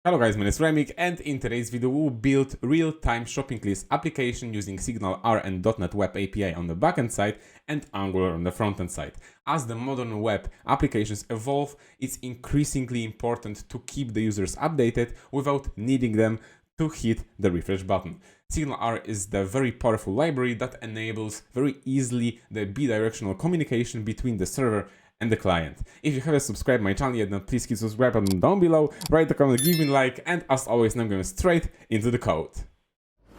Hello guys, my name is Remik, and in today's video we'll build real-time shopping list application using SignalR and .NET Web API on the backend side and Angular on the frontend side. As the modern web applications evolve, it's increasingly important to keep the users updated without needing them to hit the refresh button. SignalR is the very powerful library that enables very easily the bidirectional communication between the server and the client. If you haven't subscribed my channel yet, then please hit subscribe button down below, write a comment, give me a like, and as always, now I'm going straight into the code.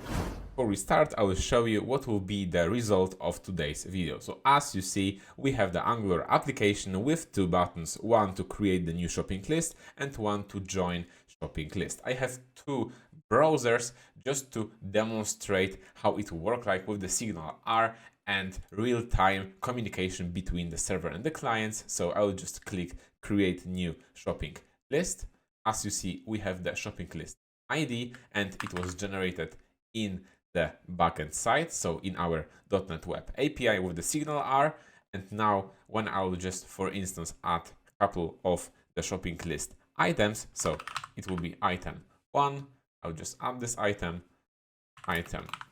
Before we start, I will show you what will be the result of today's video. So as you see, we have the Angular application with two buttons, one to create the new shopping list and one to join shopping list. I have two browsers just to demonstrate how it will work like with the SignalR and real-time communication between the server and the clients. So I will just click create new shopping list. As you see, we have the shopping list ID and it was generated in the backend side, so in our .NET Web API with the SignalR. And now when I will just, for instance, add a couple of the shopping list items, so it will be item 1, I'll just add this item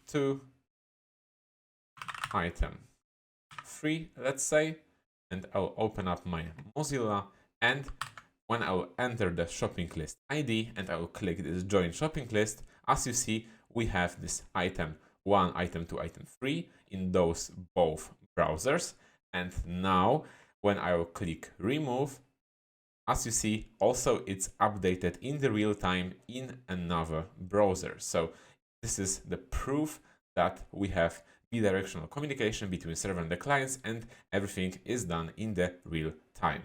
2, item 3, let's say, and I'll open up my Mozilla, and when I'll enter the shopping list ID and I will click this join shopping list, as you see, we have this item 1, item 2, item 3 in those both browsers. And now when I will click remove, as you see, also it's updated in the real time in another browser. So this is the proof that we have bidirectional communication between server and the clients, and everything is done in the real time.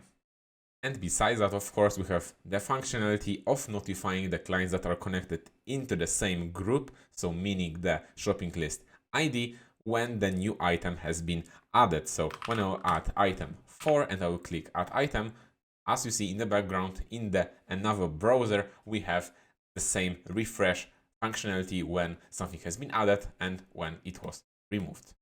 And besides that, of course, we have the functionality of notifying the clients that are connected into the same group, so meaning the shopping list ID, when the new item has been added. So when I will add item 4 and I will click add item, as you see in the background in the another browser, we have the same refresh functionality when something has been added and when it was removed.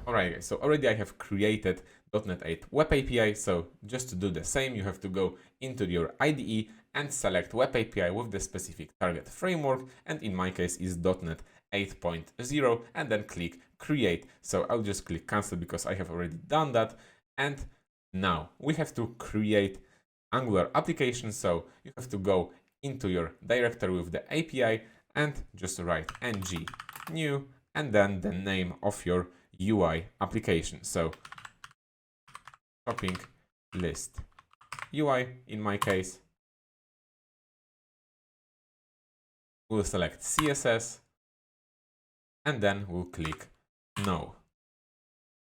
Alright guys, so already I have created .NET 8 Web API, so just to do the same, you have to go into your IDE and select Web API with the specific target framework, and in my case is .NET 8.0, and then click create. So I'll just click cancel because I have already done that. And now we have to create Angular application, so you have to go into your directory with the API and just write ng new and then the name of your UI application. So shopping list UI in my case. We'll select CSS and then we'll click no.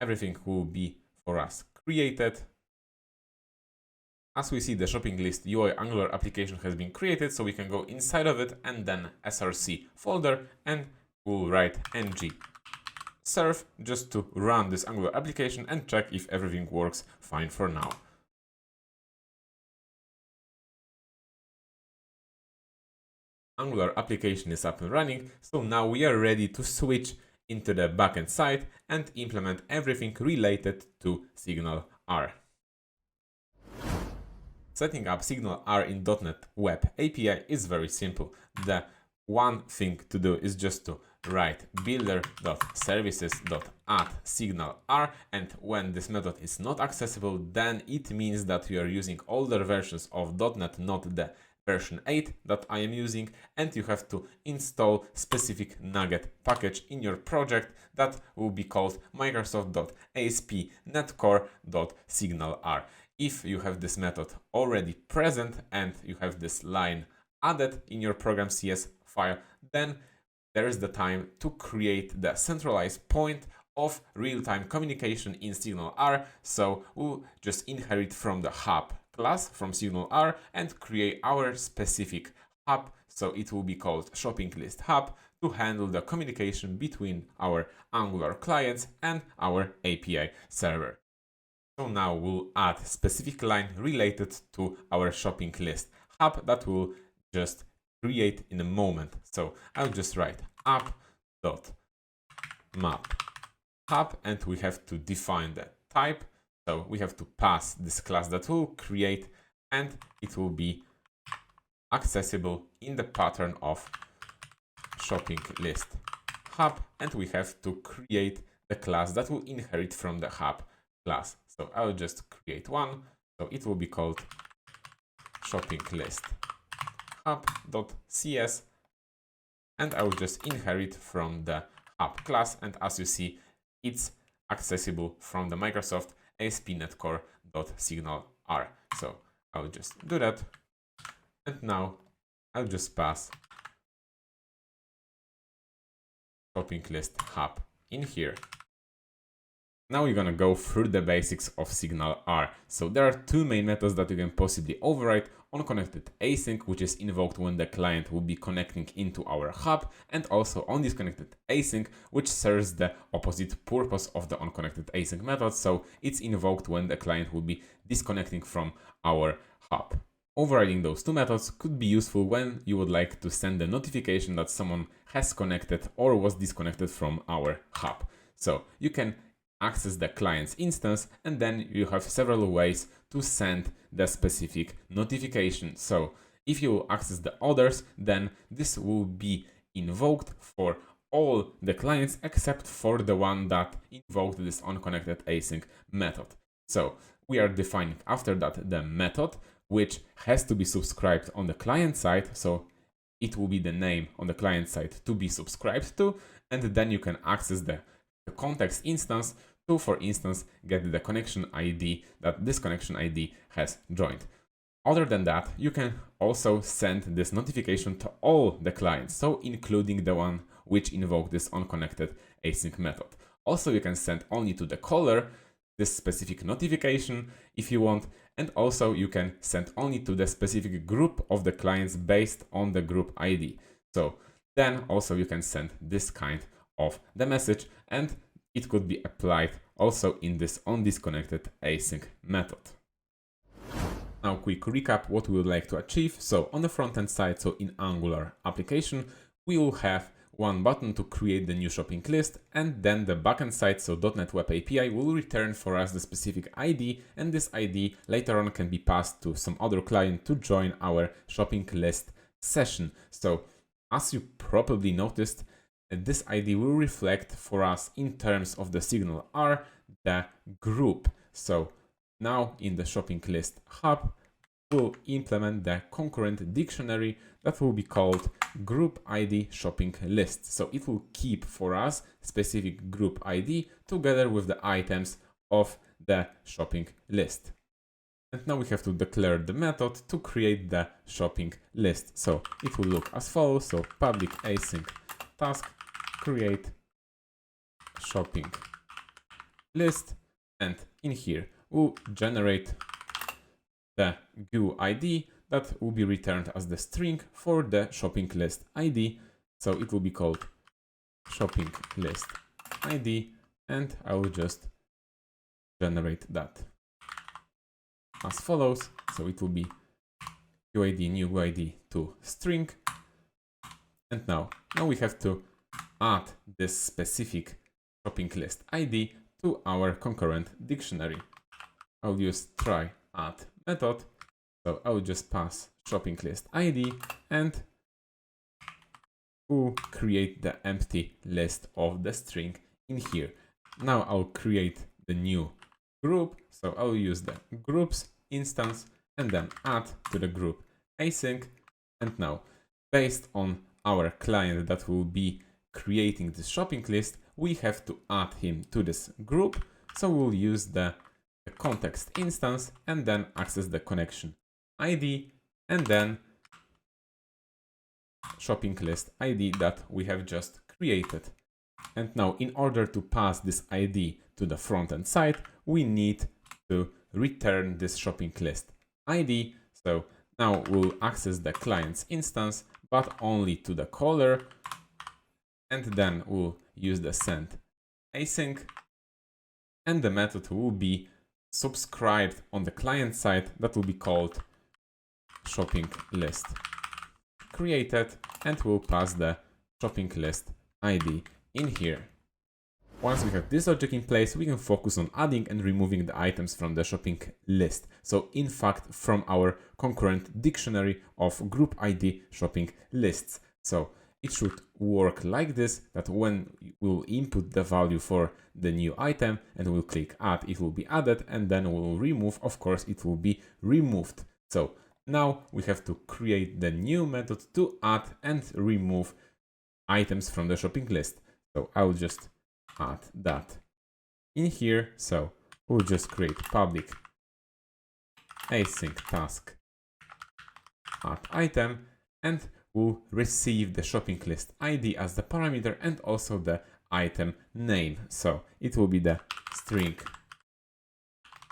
Everything will be for us created. As we see, the shopping list UI Angular application has been created, so we can go inside of it and then src folder, and we'll write ng serve just to run this Angular application and check if everything works fine for now. Angular application is up and running, so now we are ready to switch into the backend side and implement everything related to SignalR. Setting up SignalR in .NET Web API is very simple. The one thing to do is just to write builder.services.add SignalR, and when this method is not accessible, then it means that you are using older versions of .NET, not the version 8 that I am using, and you have to install specific NuGet package in your project that will be called microsoft.asp.netcore.signalr. If you have this method already present and you have this line added in your program CS file, then there is the time to create the centralized point of real-time communication in SignalR. So we'll just inherit from the hub class from SignalR and create our specific hub. So it will be called shopping list hub to handle the communication between our Angular clients and our API server. So now we'll add specific line related to our shopping list hub that will just create in a moment. So I'll just write app.map hub, and we have to define the type. So we have to pass this class that will create, and it will be accessible in the pattern of shopping list hub, and we have to create the class that will inherit from the hub class. So I'll just create one. So it will be called shopping list hub.cs, and I will just inherit from the hub class. And as you see, it's accessible from the Microsoft ASP.NET Core.SignalR. So I'll just do that. And now I'll just pass shopping list hub in here. Now we're gonna go through the basics of SignalR. So there are two main methods that you can possibly override: onConnected async, which is invoked when the client will be connecting into our hub, and also onDisconnected async, which serves the opposite purpose of the onConnected async method. So it's invoked when the client will be disconnecting from our hub. Overriding those two methods could be useful when you would like to send a notification that someone has connected or was disconnected from our hub. So you can access the client's instance, and then you have several ways to send the specific notification. So if you access the others, then this will be invoked for all the clients except for the one that invoked this onConnected async method. So we are defining after that the method, which has to be subscribed on the client side. So it will be the name on the client side to be subscribed to, and then you can access the context instance to, for instance, get the connection ID that this connection ID has joined. Other than that, you can also send this notification to all the clients, so including the one which invoked this onConnected async method. Also, you can send only to the caller this specific notification if you want, and also you can send only to the specific group of the clients based on the group ID. So then also you can send this kind of the message, and it could be applied also in this onDisconnected async method. Now, quick recap what we would like to achieve. So on the front-end side, so in Angular application, we will have one button to create the new shopping list, and then the backend side, so .NET Web API, will return for us the specific ID, and this ID later on can be passed to some other client to join our shopping list session. So as you probably noticed, this ID will reflect for us in terms of the SignalR the group. So now in the shopping list hub, we'll implement the concurrent dictionary that will be called group ID shopping list. So it will keep for us specific group ID together with the items of the shopping list. And now we have to declare the method to create the shopping list. So it will look as follows. So public async task create shopping list, and in here we'll generate the GUID that will be returned as the string for the shopping list ID. So it will be called shopping list ID, and I will just generate that as follows. So it will be GUID new GUID to string, and now we have to add this specific shopping list ID to our concurrent dictionary. I'll use try add method. So I'll just pass shopping list ID, and we'll create the empty list of the string in here. Now I'll create the new group. So I'll use the groups instance and then add to the group async. And now, based on our client that will be creating this shopping list, we have to add him to this group. So we'll use the context instance and then access the connection ID and then shopping list ID that we have just created. And now, in order to pass this ID to the front-end side, we need to return this shopping list ID. So now we'll access the client's instance, but only to the caller, and then we'll use the send async, and the method will be subscribed on the client side that will be called shopping list created, and we'll pass the shopping list ID in here. Once we have this logic in place, we can focus on adding and removing the items from the shopping list. So in fact, from our concurrent dictionary of group ID shopping lists. So it should work like this, that when we'll input the value for the new item and we'll click add, it will be added, and then we'll remove, of course, it will be removed. So now we have to create the new method to add and remove items from the shopping list. So I'll just add that in here. So we'll just create public async task add item, and we'll receive the shopping list ID as the parameter and also the item name. So it will be the string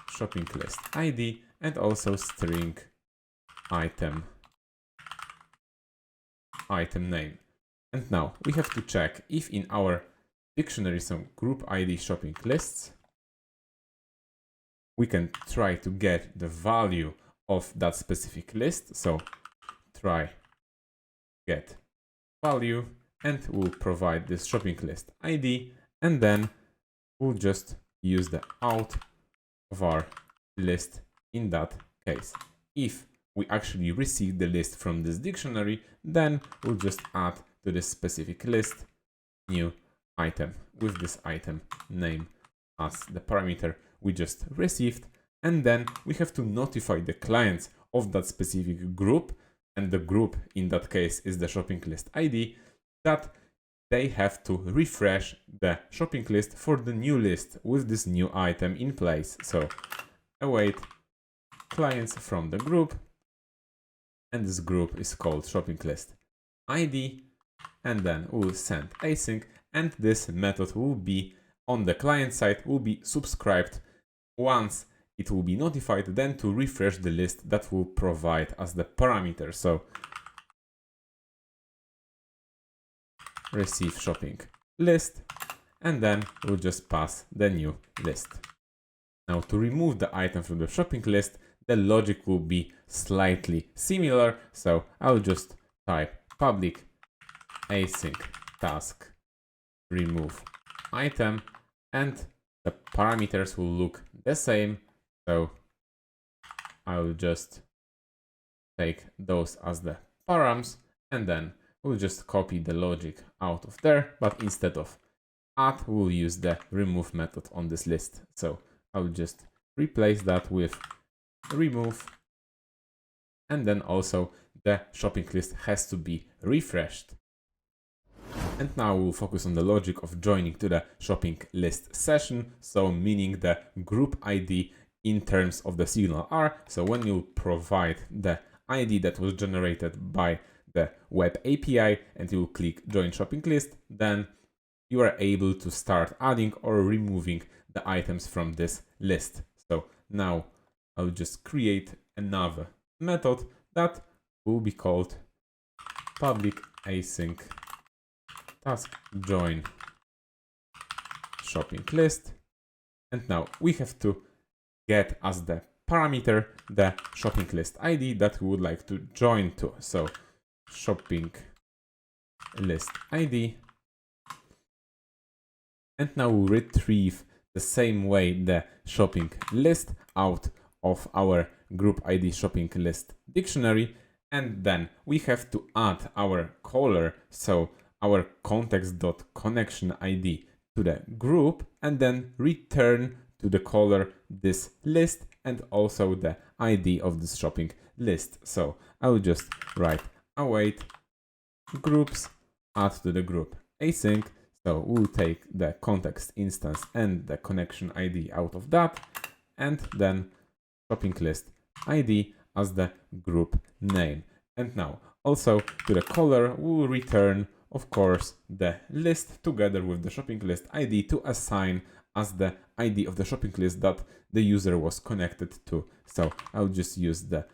shopping list ID and also string item name. And now we have to check if in our dictionary some group ID shopping lists we can try to get the value of that specific list. So try get value, and we'll provide this shopping list ID, and then we'll just use the out of our list in that case. If we actually receive the list from this dictionary, then we'll just add to this specific list new item with this item name as the parameter we just received, and then we have to notify the clients of that specific group, and the group in that case is the shopping list ID, that they have to refresh the shopping list for the new list with this new item in place. So await clients from the group, and this group is called shopping list ID, and then we'll send async, and this method will be on the client side, will be subscribed once it will be notified, then to refresh the list that will provide as the parameter. So receive shopping list, and then we'll just pass the new list. Now to remove the item from the shopping list, the logic will be slightly similar. So I'll just type public async task remove item, and the parameters will look the same. So I'll just take those as the params, and then we'll just copy the logic out of there, but instead of add, we'll use the remove method on this list. So I'll just replace that with remove, and then also the shopping list has to be refreshed. And now we'll focus on the logic of joining to the shopping list session, so meaning the group ID in terms of the SignalR. So when you provide the ID that was generated by the web API and you click join shopping list, then you are able to start adding or removing the items from this list. So now I'll just create another method that will be called public async task join shopping list, and now we have to get as the parameter the shopping list ID that we would like to join to. So shopping list ID, and now we'll retrieve the same way the shopping list out of our group ID shopping list dictionary, and then we have to add our caller, so our context.connection ID to the group, and then return to the caller this list and also the ID of this shopping list. So I will just write await groups add to the group async. So we'll take the context instance and the connection ID out of that, and then shopping list ID as the group name. And now also to the caller we'll return, of course, the list together with the shopping list ID to assign as the ID of the shopping list that the user was connected to. So I'll just use the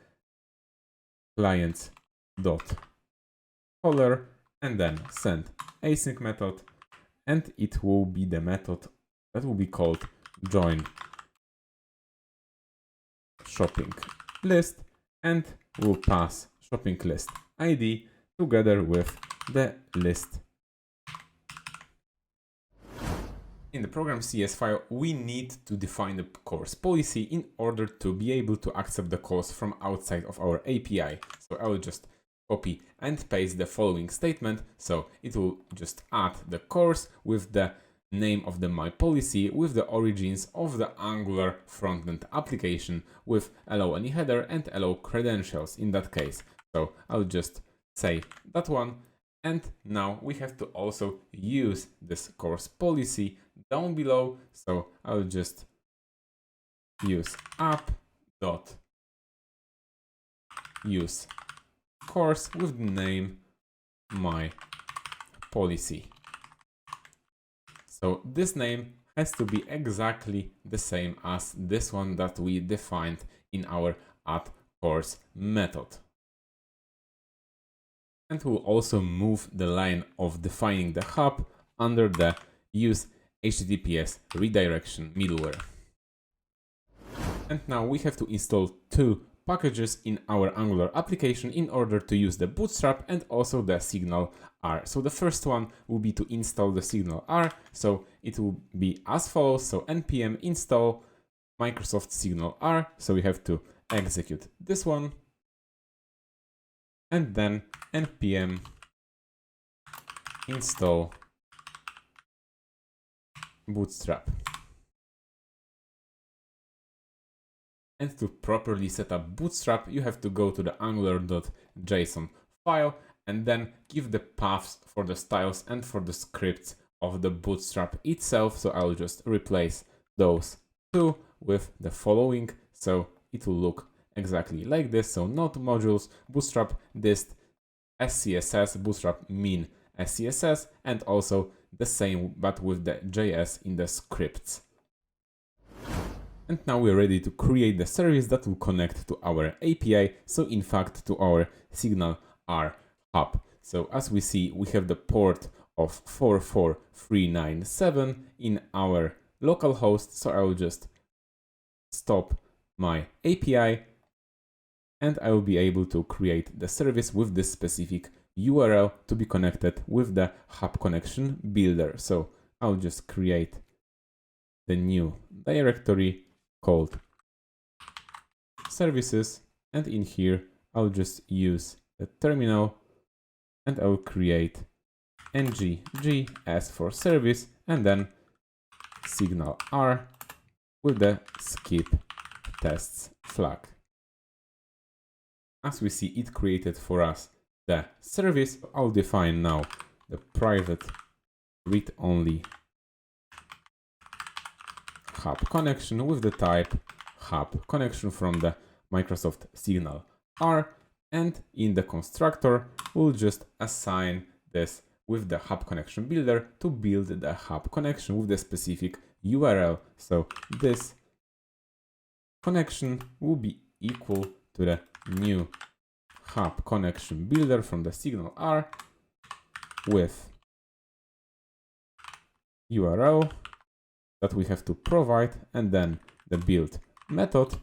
clients.caller and then send async method, and it will be the method that will be called join shopping list, and we'll pass shopping list ID together with the list In the program CS file, we need to define the course policy in order to be able to accept the calls from outside of our API. So I will just copy and paste the following statement. So it will just add the course with the name of the my policy with the origins of the Angular frontend application with allow any header and allow credentials in that case. So I'll just say that one. And now we have to also use this course policy down below. So I'll just use app.use course with the name my policy. So this name has to be exactly the same as this one that we defined in our add course method. And we'll also move the line of defining the hub under the use HTTPS redirection middleware. And now we have to install two packages in our Angular application in order to use the Bootstrap and also the SignalR. So the first one will be to install the SignalR. So it will be as follows. So npm install Microsoft SignalR. So we have to execute this one. And then npm install Bootstrap. And to properly set up Bootstrap, you have to go to the angular.json file and then give the paths for the styles and for the scripts of the Bootstrap itself. So I'll just replace those two with the following. So it will look exactly like this. So node modules, Bootstrap dist SCSS, Bootstrap min SCSS, and also the same but with the JS in the scripts. And now we're ready to create the service that will connect to our API, so in fact to our SignalR hub. So as we see, we have the port of 44397 in our local host, so I will just stop my API and I will be able to create the service with this specific URL to be connected with the hub connection builder. So I'll just create the new directory called services, and in here I'll just use the terminal and I'll create ngg as for service and then SignalR with the skip tests flag. As we see, it created for us the service. I'll define now the private read-only hub connection with the type hub connection from the Microsoft SignalR, and in the constructor we'll just assign this with the hub connection builder to build the hub connection with the specific URL. So this connection will be equal to the new hub connection builder from the SignalR with URL that we have to provide and then the build method.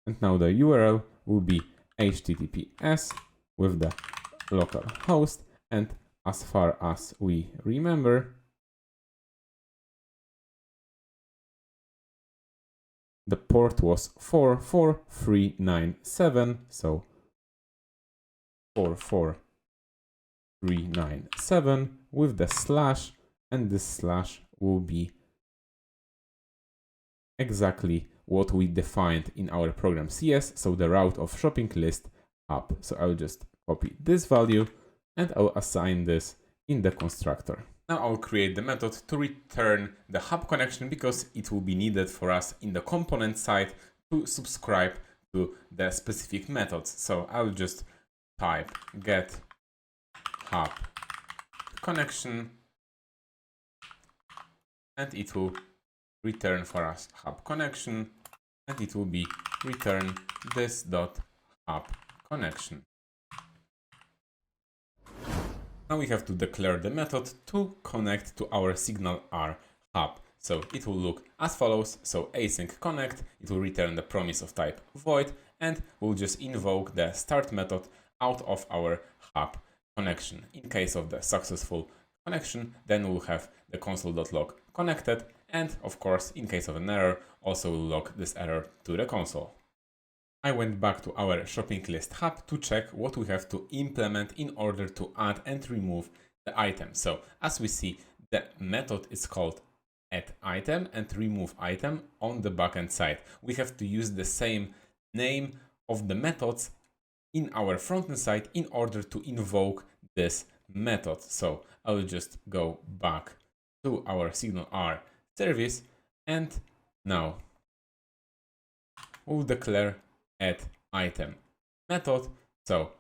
And now the URL will be HTTPS with the local host, and as far as we remember, the port was 44397, so 44397 with the slash, and this slash will be exactly what we defined in our program CS, so the route of shopping list up. So I'll just copy this value and I'll assign this in the constructor. Now I'll create the method to return the hub connection because it will be needed for us in the component side to subscribe to the specific methods. So I'll just type get hub connection and it will return for us hub connection, and it will be return this.hub connection. Now we have to declare the method to connect to our SignalR hub. So it will look as follows. So async connect, it will return the promise of type void, and we'll just invoke the start method out of our hub connection. In case of the successful connection, then we'll have the console.log connected, and of course, in case of an error, also will log this error to the console. I went back to our shopping list hub to check what we have to implement in order to add and remove the item. So as we see, the method is called addItem and removeItem on the backend side. We have to use the same name of the methods in our frontend side in order to invoke this method. So I will just go back to our SignalR service, and now we'll declare addItem method. So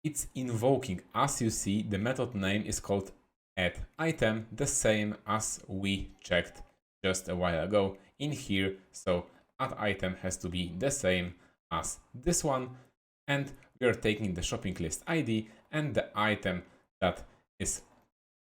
it's invoking, as you see, the method name is called addItem, the same as we checked just a while ago in here. So addItem has to be the same as this one, and we are taking the shopping list ID and the item that is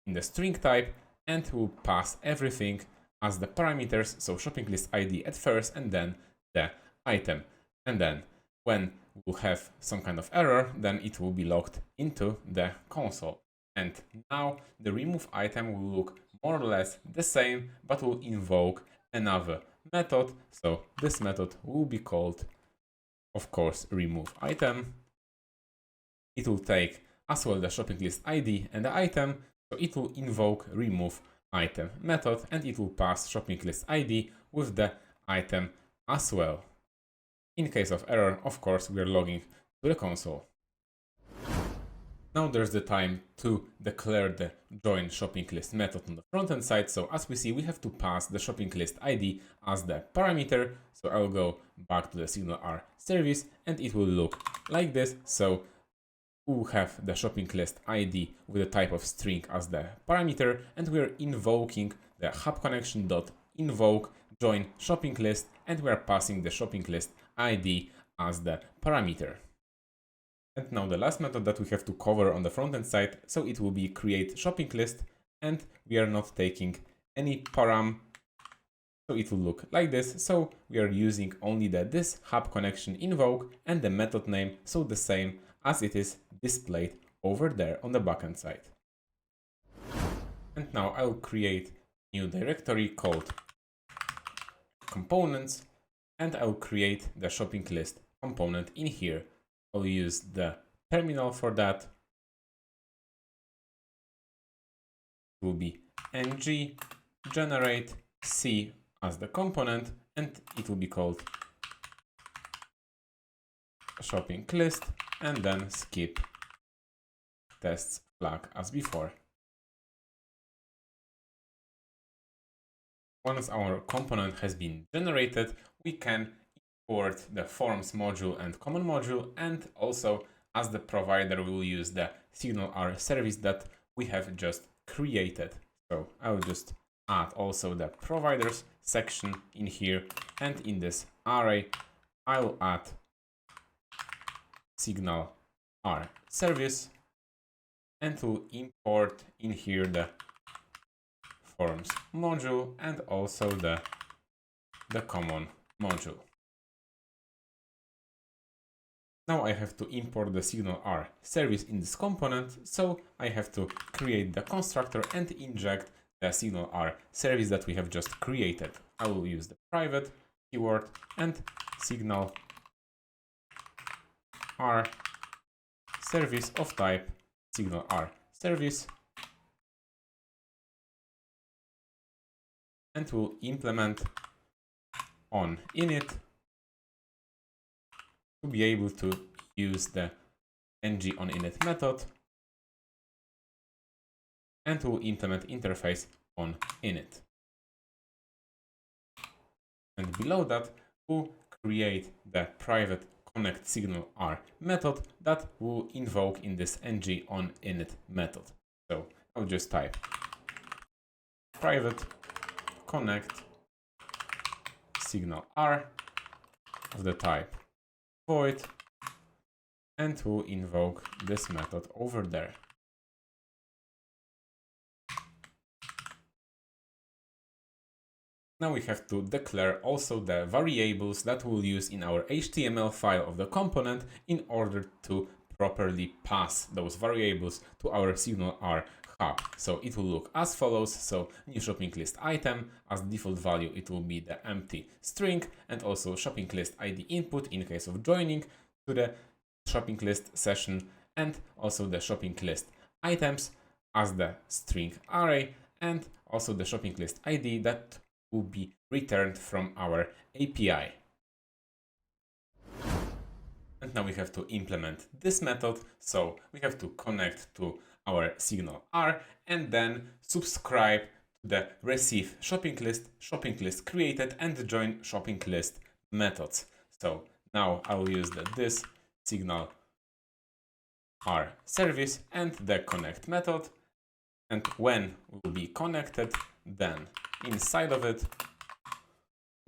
in the string type, and we'll pass everything as the parameters. So shopping list ID at first, and then the item, and then when we'll have some kind of error, then it will be logged into the console. And now the remove item will look more or less the same, but will invoke another method. So this method will be called, of course, remove item. It will take as well the shopping list ID and the item. So it will invoke remove item method, and it will pass shopping list ID with the item as well. In case of error, of course, we are logging to the console. Now there's the time to declare the join shopping list method on the frontend side. So as we see, we have to pass the shopping list ID as the parameter. So I'll go back to the SignalR service, and it will look like this. So we'll have the shopping list ID with the type of string as the parameter, and we're invoking the hub connection.invoke join shopping list, and we're passing the shopping list ID as the parameter. And now the last method that we have to cover on the frontend side, so it will be create shopping list, and we are not taking any param, so it will look like this. So we are using only this hub connection invoke and the method name, so the same as it is displayed over there on the backend side. And now I will create a new directory called components, and I will create the shopping list component in here. I'll use the terminal for that. It will be ng generate c as the component, and it will be called shopping list, and then skip tests flag as before. Once our component has been generated, we can import the forms module and common module, and also as the provider we will use the SignalR service that we have just created. So I will just add also the providers section in here, and in this array I will add SignalR service, and we'll import in here the forms module and also the common module. Now I have to import the SignalR service in this component, so I have to create the constructor and inject the SignalR service that we have just created. I will use the private keyword and SignalR service of type SignalR service, and we'll implement on init to be able to use the ng on init method, and we'll implement interface on init. And below that, we'll create the private connect SignalR method that will invoke in this ng on init method. So I'll just type private connect SignalR of the type void, and we'll invoke this method over there. Now we have to declare also the variables that we'll use in our HTML file of the component in order to properly pass those variables to our SignalR hub. So it will look as follows. So new shopping list item, as default value it will be the empty string, and also shopping list ID input in case of joining to the shopping list session, and also the shopping list items as the string array, and also the shopping list ID that will be returned from our API. And now we have to implement this method. So we have to connect to our SignalR and then subscribe to the receive shopping list created, and join shopping list methods. So now I will use this SignalR service and the connect method. And when we will be connected, then inside of it,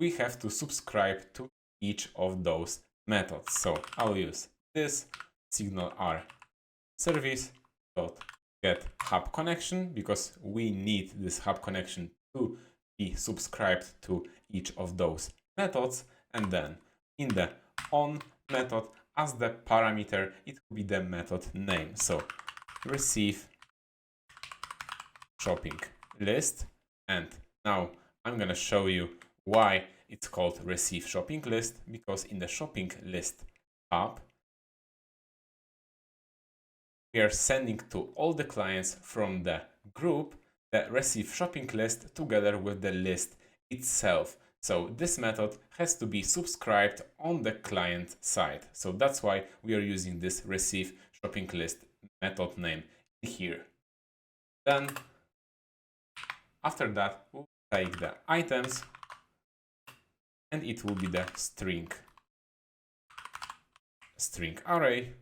we have to subscribe to each of those methods. So I'll use this SignalR service dot get hub connection, because we need this hub connection to be subscribed to each of those methods. And then in the on method, as the parameter, it will be the method name. So receive shopping list. And now I'm gonna show you why it's called receive shopping list, because in the shopping list tab, we are sending to all the clients from the group the receive shopping list together with the list itself. So this method has to be subscribed on the client side. So that's why we are using this receive shopping list method name here. Then after that, we'll take the items, and it will be the string array,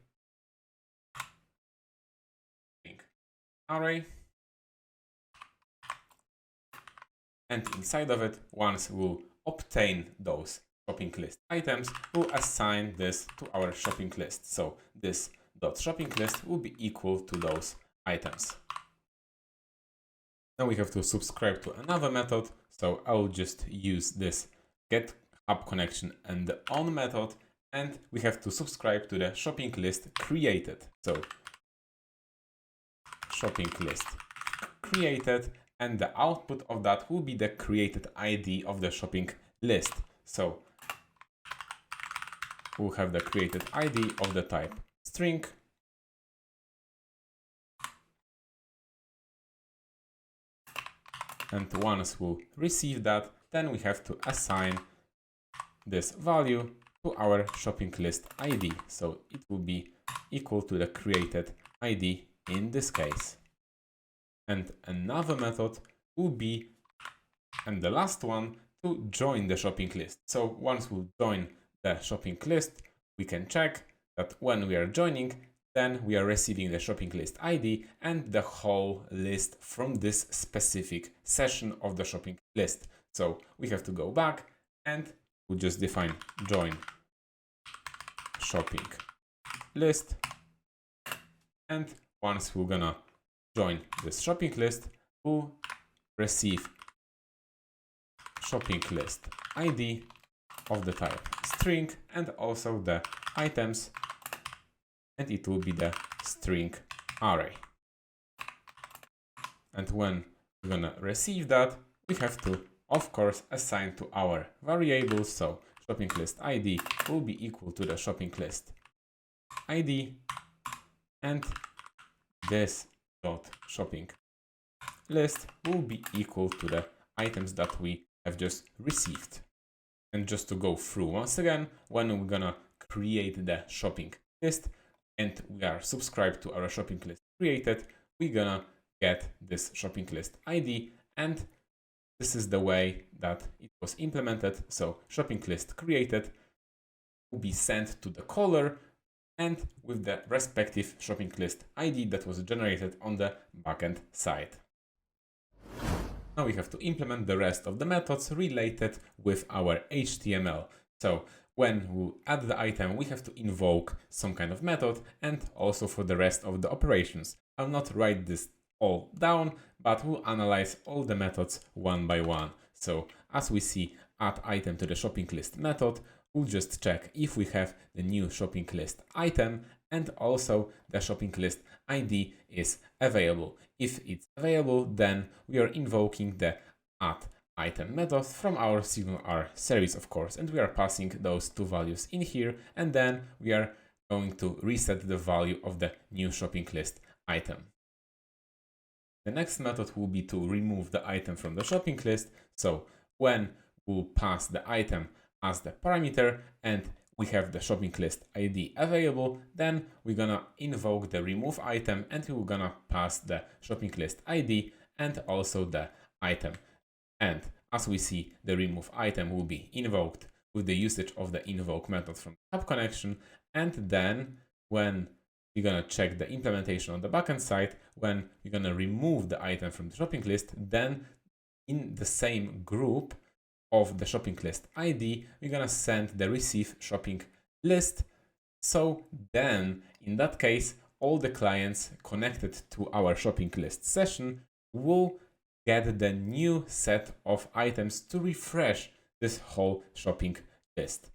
and inside of it, once we'll obtain those shopping list items, we'll assign this to our shopping list. So this dot shopping list will be equal to those items. Now we have to subscribe to another method. So I will just use this get hub connection and the on method, and we have to subscribe to the shopping list created. So shopping list created, and the output of that will be the created ID of the shopping list. So we'll have the created ID of the type string, and once we'll receive that, then we have to assign this value to our shopping list ID. So it will be equal to the created ID in this case. And another method will be, and the last one, to join the shopping list. So once we join the shopping list, we can check that when we are joining, then we are receiving the shopping list ID and the whole list from this specific session of the shopping list. So we have to go back and we'll just define join shopping list. And once we're gonna join this shopping list, we'll receive shopping list ID of the type string, and also the items, and it will be the string array. And when we're gonna receive that, we have to, of course, assign to our variables. So shopping list ID will be equal to the shopping list ID, and this dot shopping list will be equal to the items that we have just received. And just to go through once again, when we're gonna create the shopping list and we are subscribed to our shopping list created, we're gonna get this shopping list ID, and this is the way that it was implemented. So shopping list created will be sent to the caller, and with the respective shopping list ID that was generated on the backend side. Now we have to implement the rest of the methods related with our HTML. So when we add the item, we have to invoke some kind of method, and also for the rest of the operations. I'll not write this all down, but we'll analyze all the methods one by one. So as we see, add item to the shopping list method, we'll just check if we have the new shopping list item, and also the shopping list ID is available. If it's available, then we are invoking the add item method from our SignalR service, of course, and we are passing those two values in here, and then we are going to reset the value of the new shopping list item. The next method will be to remove the item from the shopping list. So when we'll pass the item as the parameter and we have the shopping list ID available, then we're gonna invoke the remove item and we're gonna pass the shopping list ID and also the item. And as we see, the remove item will be invoked with the usage of the invoke method from the app connection. And then when we're gonna check the implementation on the backend side, when we're gonna remove the item from the shopping list, then in the same group of the shopping list ID, we're gonna send the receive shopping list. So then in that case, all the clients connected to our shopping list session will get the new set of items to refresh this whole shopping list.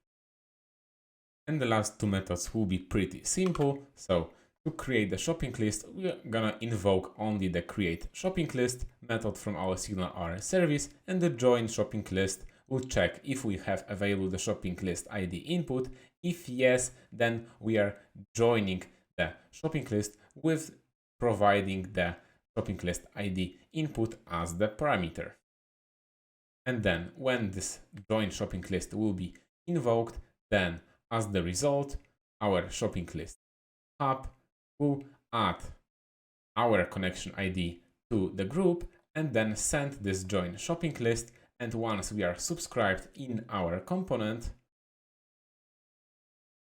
And the last two methods will be pretty simple. So to create the shopping list, we're gonna invoke only the create shopping list method from our SignalR service, and the join shopping list will check if we have available the shopping list ID input. If yes, then we are joining the shopping list with providing the shopping list ID input as the parameter. And then when this join shopping list will be invoked, then as the result, our shopping list app will add our connection ID to the group and then send this join shopping list. And once we are subscribed in our component,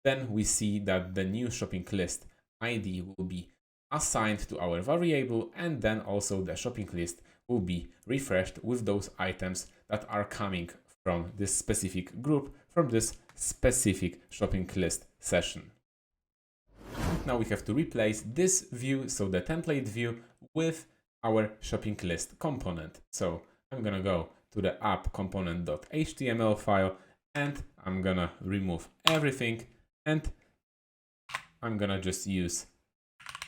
then we see that the new shopping list ID will be assigned to our variable, and then also the shopping list will be refreshed with those items that are coming from this specific group, from this specific shopping list session. And now we have to replace this view, so the template view, with our shopping list component. So I'm gonna go to the app component.html file and I'm gonna remove everything, and I'm gonna just use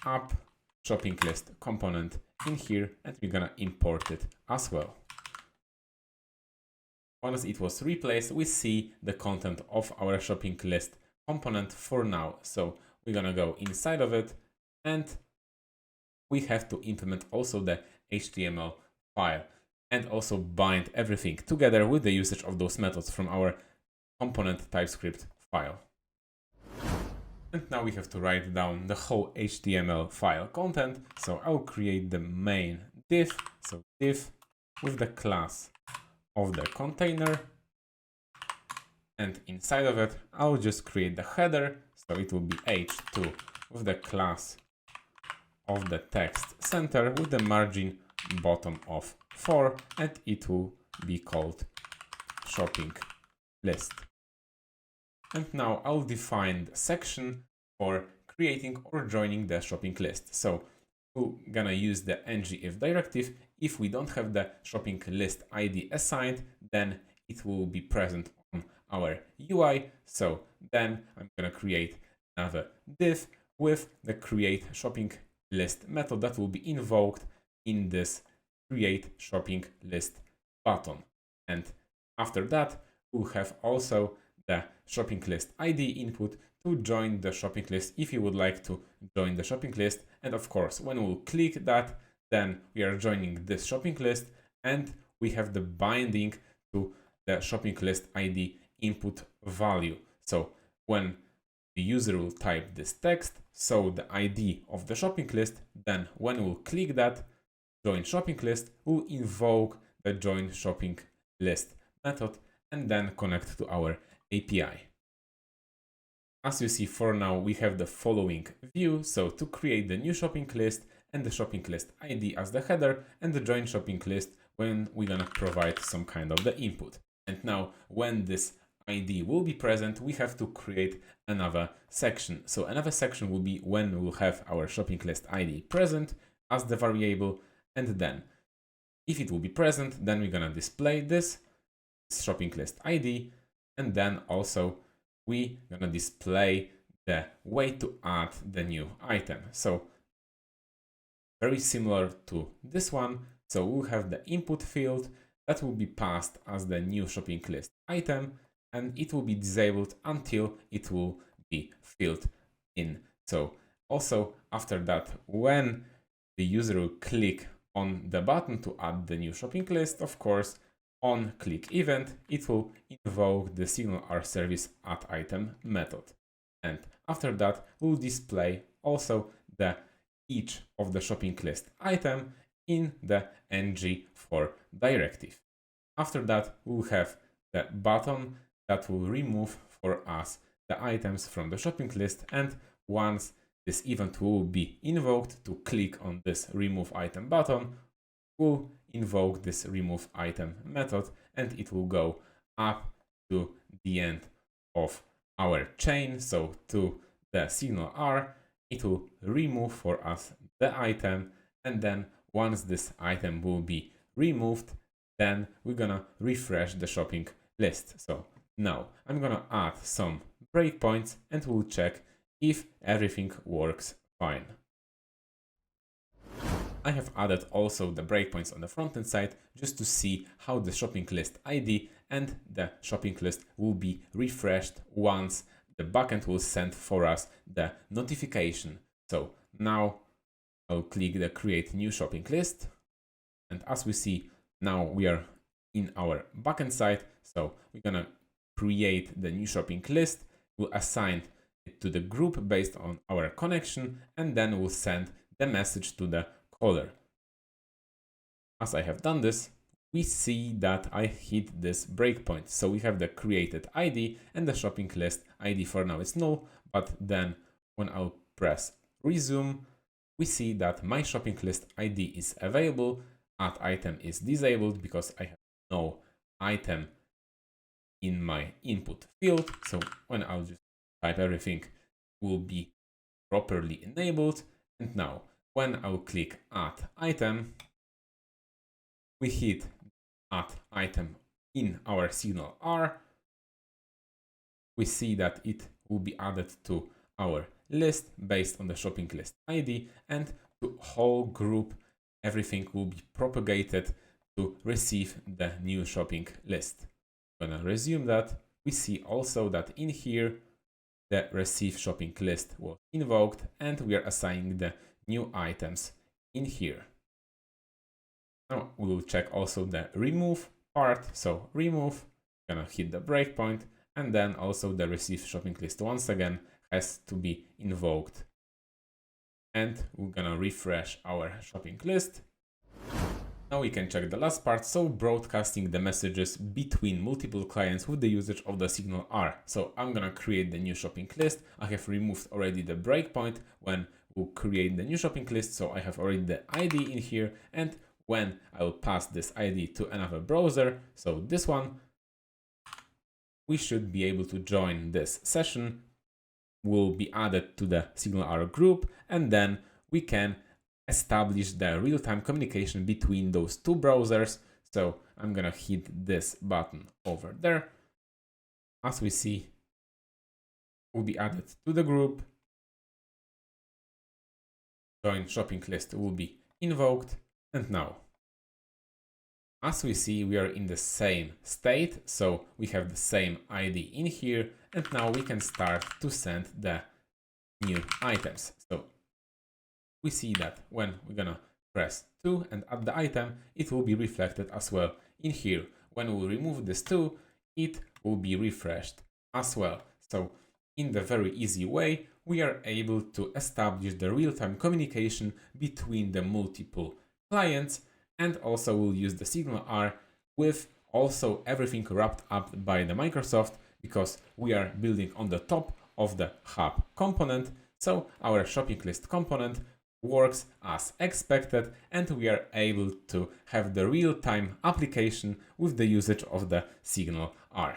app shopping list component in here, and we're gonna import it as well. Once it was replaced, we see the content of our shopping list component for now. So we're gonna go inside of it, and we have to implement also the HTML file and also bind everything together with the usage of those methods from our component TypeScript file. And now we have to write down the whole HTML file content. So I'll create the main div, so div with the class of the container, and inside of it I'll just create the header, so it will be h2 with the class of the text center with the margin bottom of 4, and it will be called shopping list. And now I'll define the section for creating or joining the shopping list. So we're gonna use the ngIf directive. If we don't have the shopping list ID assigned, then it will be present on our UI. So then I'm gonna create another div with the create shopping list method that will be invoked in this create shopping list button. And after that, we'll have also the shopping list ID input to join the shopping list if you would like to join the shopping list. And of course, when we'll click that, then we are joining this shopping list, and we have the binding to the shopping list ID input value. So when the user will type this text, so the ID of the shopping list, then when we'll click that join shopping list, we'll invoke the join shopping list method and then connect to our API. As you see, for now, we have the following view. So to create the new shopping list and the shopping list ID as the header, and the join shopping list when we're gonna provide some kind of the input. And now when this ID will be present, we have to create another section. So another section will be when we'll have our shopping list ID present as the variable, and then if it will be present, then we're gonna display this shopping list ID, and then also we're gonna display the way to add the new item. So very similar to this one. So we'll have the input field that will be passed as the new shopping list item, and it will be disabled until it will be filled in. So also after that, when the user will click on the button to add the new shopping list, of course, on click event, it will invoke the SignalR service add item method. And after that, we'll display also the each of the shopping list item in the ng-for directive. After that, we'll have the button that will remove for us the items from the shopping list, and once this event will be invoked to click on this remove item button, we'll invoke this remove item method, and it will go up to the end of our chain, so to the SignalR. It will remove for us the item, and then once this item will be removed, then we're gonna refresh the shopping list. So now I'm gonna add some breakpoints and we'll check if everything works fine. I have added also the breakpoints on the frontend side just to see how the shopping list ID and the shopping list will be refreshed once the backend will send for us the notification. So now I'll click the create new shopping list, and as we see, now we are in our backend side. So we're gonna create the new shopping list, we'll assign it to the group based on our connection, and then we'll send the message to the caller. As I have done this, we see that I hit this breakpoint. So we have the created ID and the shopping list ID for now is null, but then when I'll press resume, we see that my shopping list ID is available, add item is disabled because I have no item in my input field. So when I'll just type everything, will be properly enabled. And now when I'll click add item, we hit add item in our SignalR. We see that it will be added to our list based on the shopping list ID, and to whole group, everything will be propagated to receive the new shopping list. I'm gonna resume that. We see also that in here, the receive shopping list was invoked, and we are assigning the new items in here. Now we will check also the remove part. So remove, gonna hit the breakpoint, and then also the receive shopping list once again has to be invoked. And we're gonna refresh our shopping list. Now we can check the last part, so broadcasting the messages between multiple clients with the usage of the SignalR. So I'm gonna create the new shopping list. I have removed already the breakpoint when we'll create the new shopping list, so I have already the ID in here, and when I will pass this ID to another browser, so this one, we should be able to join this session, will be added to the SignalR group, and then we can establish the real-time communication between those two browsers. So I'm gonna hit this button over there. As we see, will be added to the group. Join shopping list will be invoked. And now, as we see, we are in the same state. So we have the same ID in here. And now we can start to send the new items. So we see that when we're gonna press 2 and add the item, it will be reflected as well in here. When we remove this 2, it will be refreshed as well. So in the very easy way, we are able to establish the real-time communication between the multiple clients, and also we'll use the SignalR with also everything wrapped up by the Microsoft, because we are building on the top of the hub component. So our shopping list component works as expected, and we are able to have the real-time application with the usage of the SignalR.